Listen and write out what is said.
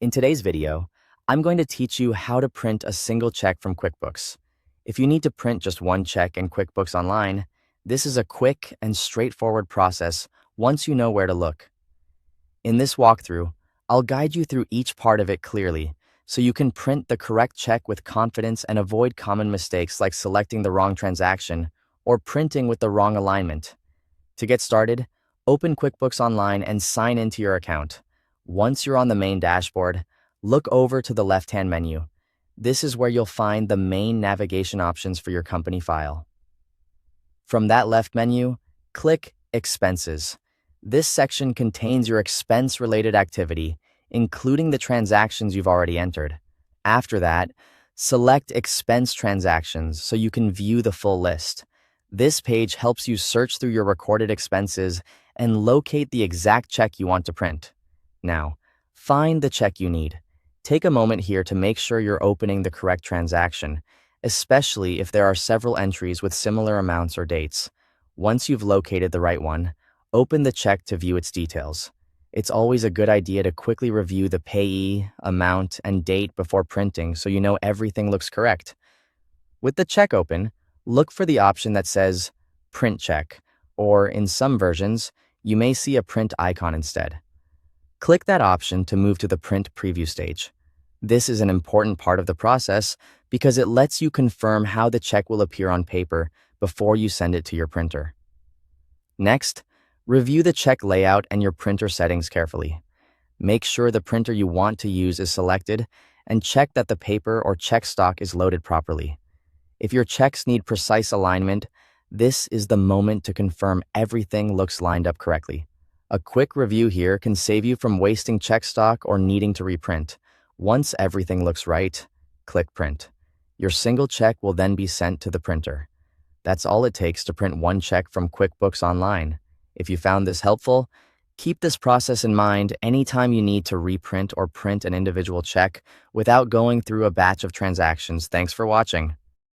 In today's video, I'm going to teach you how to print a single check from QuickBooks. If you need to print just one check in QuickBooks Online, this is a quick and straightforward process once you know where to look. In this walkthrough, I'll guide you through each part of it clearly so you can print the correct check with confidence and avoid common mistakes like selecting the wrong transaction or printing with the wrong alignment. To get started, open QuickBooks Online and sign into your account. Once you're on the main dashboard, look over to the left-hand menu. This is where you'll find the main navigation options for your company file. From that left menu, click Expenses. This section contains your expense-related activity, including the transactions you've already entered. After that, select Expense Transactions so you can view the full list. This page helps you search through your recorded expenses and locate the exact check you want to print. Now, find the check you need. Take a moment here to make sure you're opening the correct transaction, especially if there are several entries with similar amounts or dates. Once you've located the right one, open the check to view its details. It's always a good idea to quickly review the payee, amount, and date before printing so you know everything looks correct. With the check open, look for the option that says Print Check, or in some versions, you may see a print icon instead. Click that option to move to the print preview stage. This is an important part of the process because it lets you confirm how the check will appear on paper before you send it to your printer. Next, review the check layout and your printer settings carefully. Make sure the printer you want to use is selected and check that the paper or check stock is loaded properly. If your checks need precise alignment, this is the moment to confirm everything looks lined up correctly. A quick review here can save you from wasting check stock or needing to reprint. Once everything looks right, click Print. Your single check will then be sent to the printer. That's all it takes to print one check from QuickBooks Online. If you found this helpful, keep this process in mind anytime you need to reprint or print an individual check without going through a batch of transactions. Thanks for watching.